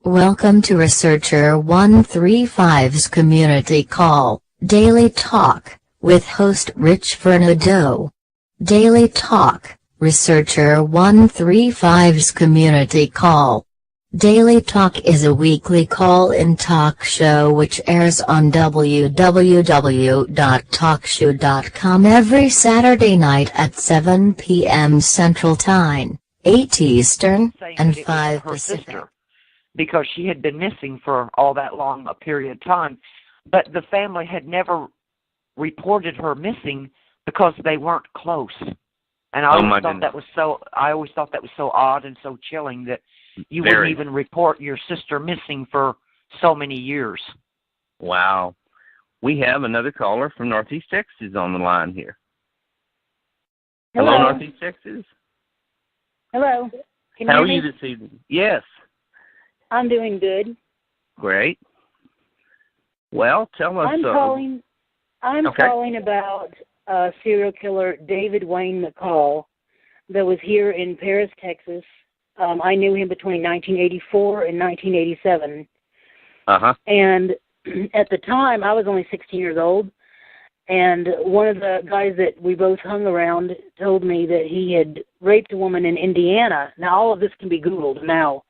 Welcome to Researcher 135's Community Call, Daily Talk, with host Rich Vernadeau. Daily Talk, Researcher 135's Community Call. Daily Talk is a weekly call-in talk show which airs on www.talkshow.com every Saturday night at 7 p.m. Central Time, 8 Eastern, and 5 Pacific. Because she had been missing for all that long a period of time. But the family had never reported her missing because they weren't close. And I always thought that was so odd and so chilling that you wouldn't even report your sister missing for so many years. Wow. We have another caller from Northeast Texas on the line here. Hello Northeast Texas. Hello. How are you this evening? Yes. I'm doing good. Great. Well, tell us. I'm calling about serial killer David Wayne McCall that was here in Paris, Texas. I knew him between 1984 and 1987. And at the time, I was only 16 years old. And one of the guys that we both hung around told me that he had raped a woman in Indiana. Now, all of this can be Googled now.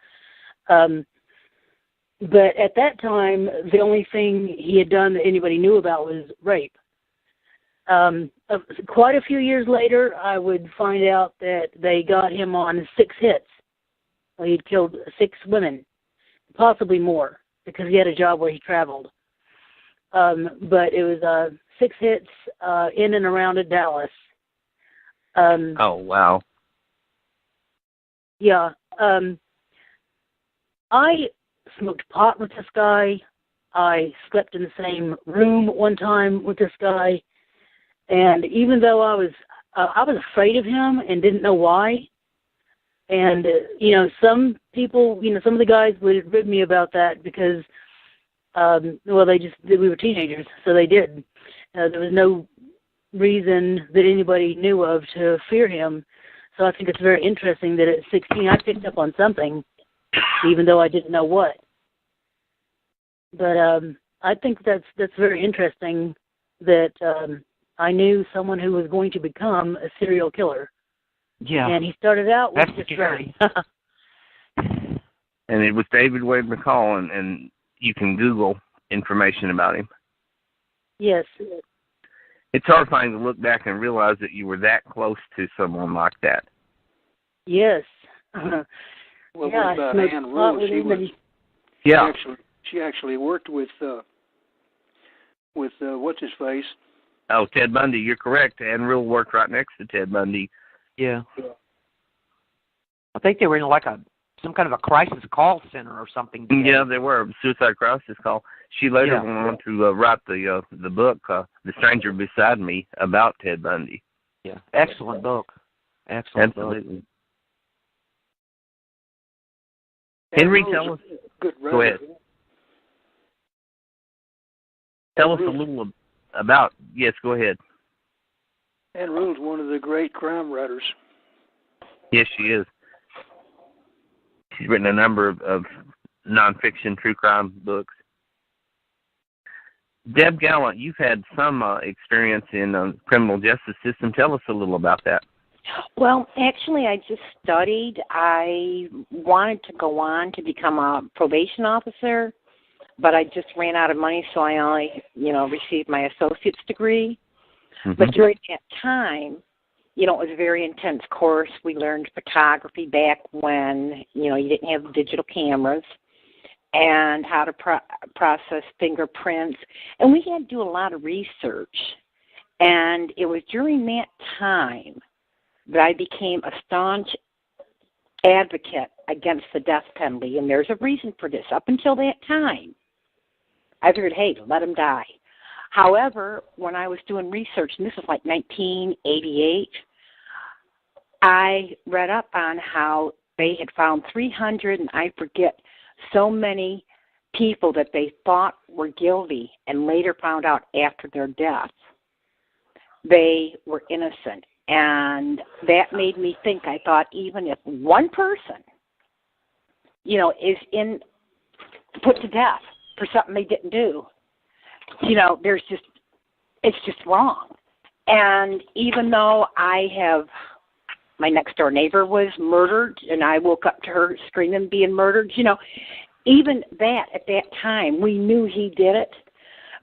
But at that time, the only thing he had done that anybody knew about was rape. Quite a few years later, I would find out that they got him on 6 hits. Well, he'd killed 6 women, possibly more, because he had a job where he traveled. But it was 6 hits in and around Dallas. Oh, wow. Yeah. I smoked pot with this guy. I slept in the same room one time with this guy. And even though I was afraid of him and didn't know why. And, some people, some of the guys would rib me about that because, we were teenagers, so they did. There was no reason that anybody knew of to fear him. So I think it's very interesting that at 16 I picked up on something, even though I didn't know what. But I think that's very interesting that I knew someone who was going to become a serial killer. Yeah. And he started out with That's scary. And it was David Wayne McCall, and you can Google information about him. Yes. It's horrifying to look back and realize that you were that close to someone like that. Yes. Well, what about Ann Rule? She actually worked with what's his face? Oh, Ted Bundy. You're correct. Ann Rule worked right next to Ted Bundy. Yeah. I think they were in some kind of a crisis call center or something. Yeah, they were. Suicide crisis call. She later went on to write the book, The Stranger Beside Me, about Ted Bundy. Yeah. Excellent book. Excellent book. Henry, tell us. Go ahead. Tell us a little about. Yes, go ahead. Ann Rule's one of the great crime writers. Yes, she is. She's written a number of nonfiction true crime books. Deb Gallant, you've had some experience in the criminal justice system. Tell us a little about that. Well, actually, I just studied. I wanted to go on to become a probation officer, but I just ran out of money, so I only, received my associate's degree. Mm-hmm. But during that time, it was a very intense course. We learned photography back when, you didn't have digital cameras, and how to process fingerprints. And we had to do a lot of research. And it was during that time that I became a staunch advocate against the death penalty. And there's a reason for this. Up until that time, I figured, hey, let him die. However, when I was doing research, and this was like 1988, I read up on how they had found 300, and I forget, so many people that they thought were guilty and later found out after their death they were innocent. And that made me think. I thought, even if one person, is in put to death for something they didn't do. You know, it's just wrong. And even though my next door neighbor was murdered, and I woke up to her screaming being murdered, you know, even that at that time, we knew he did it.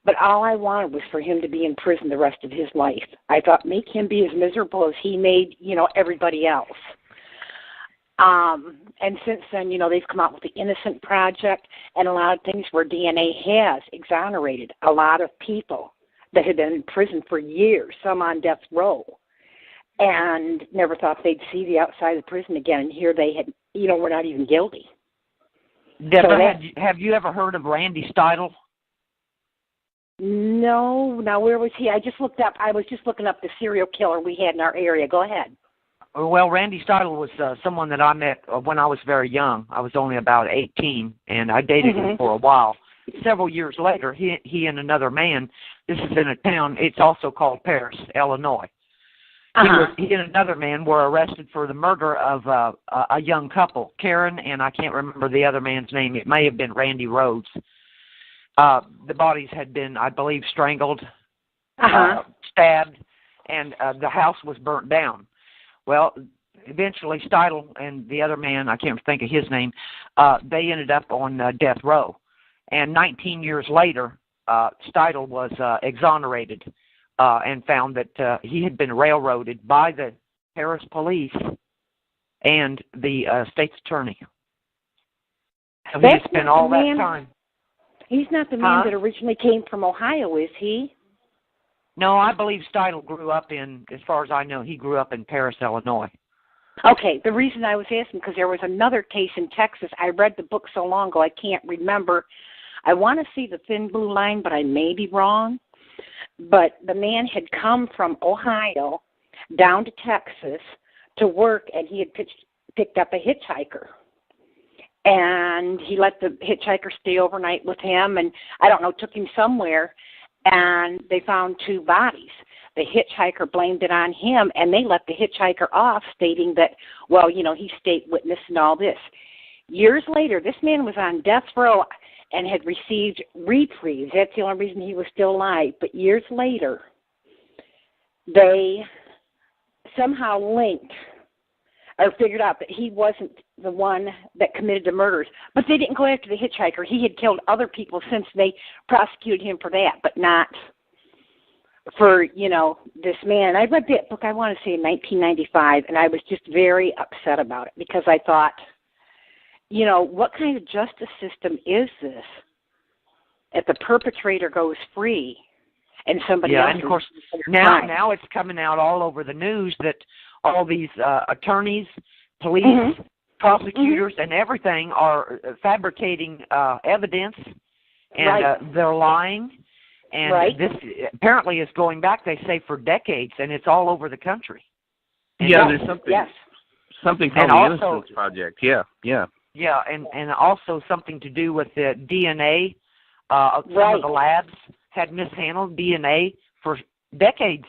But all I wanted was for him to be in prison the rest of his life. I thought, make him be as miserable as he made, you know, everybody else. And since then, you know, they've come out with the Innocent Project and a lot of things where DNA has exonerated a lot of people that had been in prison for years, some on death row, and never thought they'd see the outside of the prison again. And here they had, you know, were not even guilty. Deborah, have you ever heard of Randy Steidle? No. Now, where was he? I was just looking up the serial killer we had in our area. Go ahead. Well, Randy Steidle was someone that I met when I was very young. I was only about 18, and I dated him for a while. Several years later, he and another man, this is in a town, it's also called Paris, Illinois. He and another man were arrested for the murder of a young couple, Karen, and I can't remember the other man's name. It may have been Randy Rhodes. The bodies had been, I believe, strangled, stabbed, and the house was burnt down. Well, eventually Steidle and the other man, I can't think of his name, they ended up on death row. And 19 years later, Steidle was exonerated and found that he had been railroaded by the Paris police and the state's attorney. So he had spent all that time. He's not the man that originally came from Ohio, is he? No, I believe Steidle grew up in, as far as I know, he grew up in Paris, Illinois. Okay, the reason I was asking, because there was another case in Texas. I read the book so long ago, I can't remember. I want to see the Thin Blue Line, but I may be wrong. But the man had come from Ohio down to Texas to work, and he had picked up a hitchhiker. And he let the hitchhiker stay overnight with him, and I don't know, took him somewhere, and they found two bodies. The hitchhiker blamed it on him, and they let the hitchhiker off, stating that, well, you know, he's state witness and all this. Years later, this man was on death row and had received reprieves. That's the only reason he was still alive. But years later, they somehow linked or figured out that he wasn't the one that committed the murders. But they didn't go after the hitchhiker. He had killed other people since they prosecuted him for that, but not for, you know, this man. And I read that book, I want to say in 1995, and I was just very upset about it because I thought, you know, what kind of justice system is this if the perpetrator goes free and somebody else? Yeah, and of course, now it's coming out all over the news that all these attorneys, police, prosecutors, and everything are fabricating evidence, and they're lying. And this apparently is going back, they say, for decades, and it's all over the country. And there's something called the Innocence Project. Yeah, and also something to do with the DNA. Some of the labs had mishandled DNA for decades.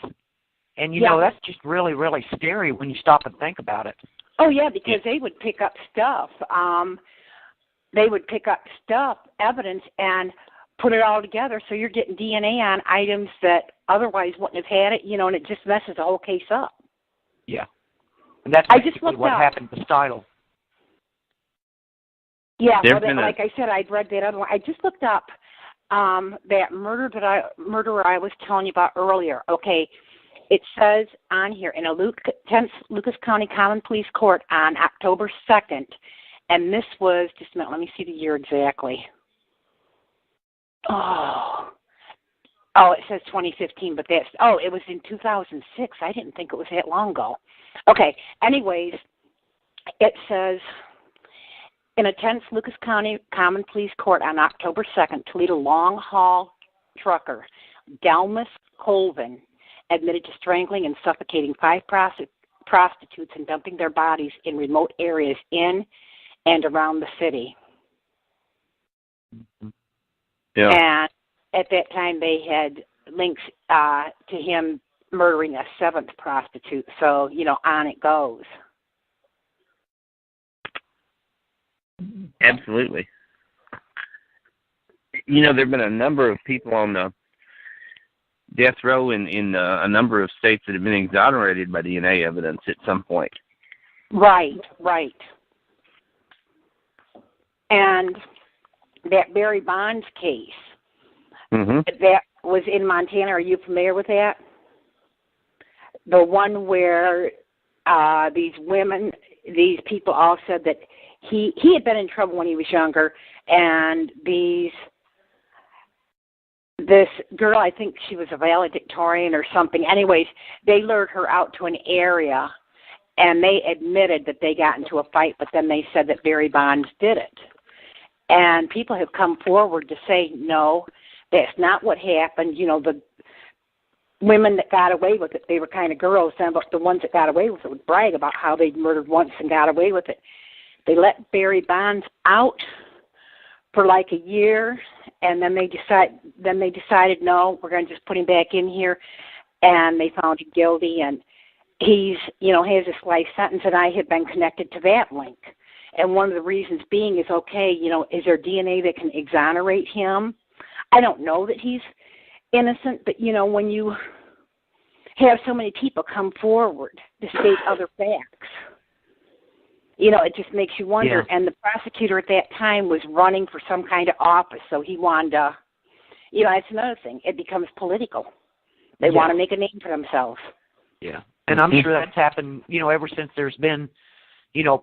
And, you know, that's just really, really scary when you stop and think about it. Oh, yeah, because they would pick up stuff. Evidence, and put it all together, so you're getting DNA on items that otherwise wouldn't have had it, you know, and it just messes the whole case up. Yeah. And that's basically what happened to Steidle. Yeah, well, like I said, I'd read that other one. I just looked up that murderer I was telling you about earlier. Okay, it says on here in a Lucas County Common Police Court on October 2nd, and this was, just a minute, let me see the year exactly. Oh, it says 2015, but it was in 2006. I didn't think it was that long ago. Okay, anyways, it says, in a tense Lucas County Common Police Court on October 2nd, Toledo long-haul trucker Delmas Colvin admitted to strangling and suffocating 5 prostitutes and dumping their bodies in remote areas in and around the city. Yeah. And at that time, they had links to him murdering a 7th prostitute. So, you know, on it goes. Absolutely. there have been a number of people on the death row in a number of states that have been exonerated by DNA evidence at some point. Right. And that Barry Bonds case, that was in Montana. Are you familiar with that? The one where these people all said that he had been in trouble when he was younger, and this girl, I think she was a valedictorian or something. Anyways, they lured her out to an area, and they admitted that they got into a fight, but then they said that Barry Bonds did it. And people have come forward to say, no, that's not what happened. The women that got away with it, they were kind of girls then, but the ones that got away with it would brag about how they'd murdered once and got away with it. They let Barry Bonds out for like a year, and then they decided, no, we're going to just put him back in here, and they found him guilty, and he's, has this life sentence, and I have been connected to that link. And one of the reasons being is, okay, is there DNA that can exonerate him? I don't know that he's innocent, but, when you have so many people come forward to state other facts, it just makes you wonder. Yeah. And the prosecutor at that time was running for some kind of office, so he wanted to, that's another thing. It becomes political. They want to make a name for themselves. Yeah, and I'm sure that's happened, ever since there's been,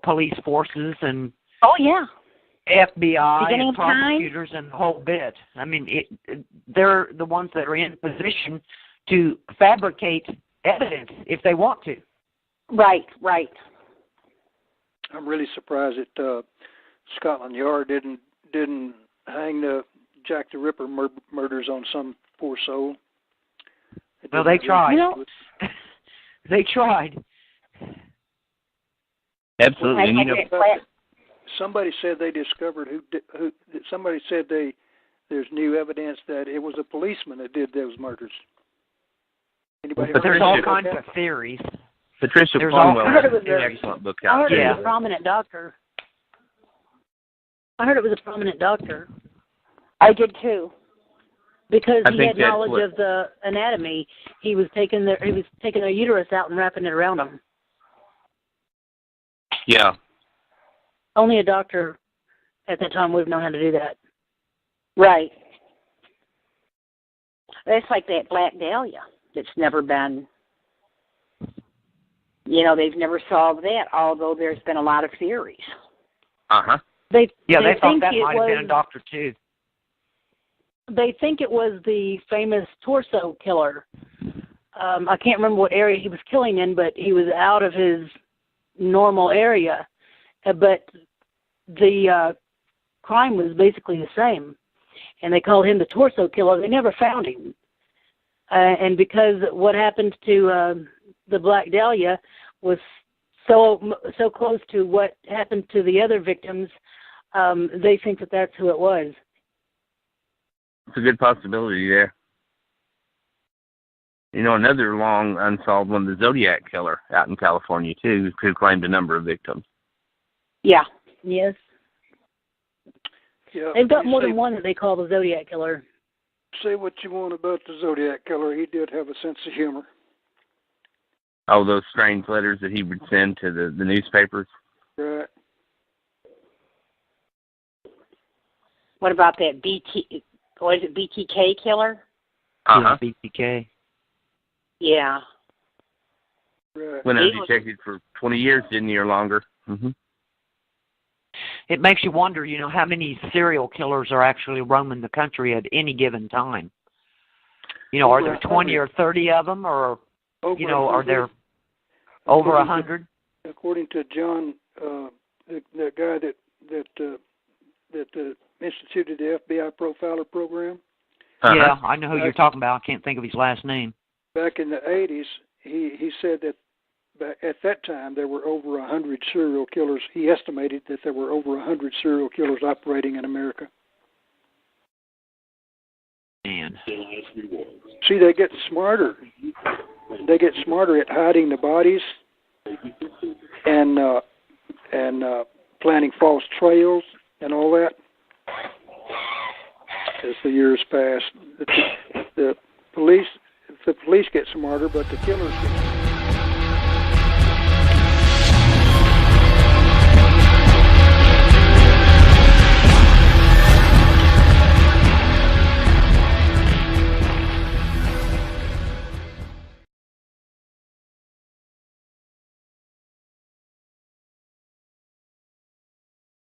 police forces and FBI and prosecutors and the whole bit. I mean, they're the ones that are in position to fabricate evidence if they want to. Right. I'm really surprised that Scotland Yard didn't hang the Jack the Ripper murders on some poor soul. Well, they tried. They tried. Absolutely. Somebody said they discovered who. Somebody said there's new evidence that it was a policeman that did those murders. Anybody? But there's all kinds of theories. Patricia Cornwell has an excellent book out. I heard it was a prominent doctor. I heard it was a prominent doctor. I did too. Because he had knowledge of the anatomy. He was taking their uterus out and wrapping it around them. Yeah. Only a doctor at that time would have known how to do that. Right. It's like that Black Dahlia that's never been, they've never solved that, although there's been a lot of theories. Uh-huh. They thought that might have been a doctor, too. They think it was the famous torso killer. I can't remember what area he was killing in, but he was out of his normal area. But the crime was basically the same. And they called him the torso killer. They never found him. And because what happened to the Black Dahlia was so close to what happened to the other victims, they think that that's who it was. It's a good possibility there. Another long unsolved one, the Zodiac killer out in California, too, who claimed a number of victims. Yeah. Yes. Yeah. They've got more than one that they call the Zodiac killer. Say what you want about the Zodiac killer. He did have a sense of humor. Oh, those strange letters that he would send to the newspapers? Right. What about that BTK killer? Uh-huh. Yeah, BTK. Yeah. Right. Went undetected for 20 years, didn't he, or longer? Mm-hmm. It makes you wonder, how many serial killers are actually roaming the country at any given time. Are there 20 or 30 of them, or, are there over 100? According to John, the guy that instituted the FBI Profiler program. Uh-huh. Yeah, I know who you're talking about. I can't think of his last name. Back in the 80s, he said that at that time there were over 100 serial killers. He estimated that there were over 100 serial killers operating in America. Man. See, they get smarter. They get smarter at hiding the bodies and planning false trails and all that. as the years pass. The police get smarter, but the killers get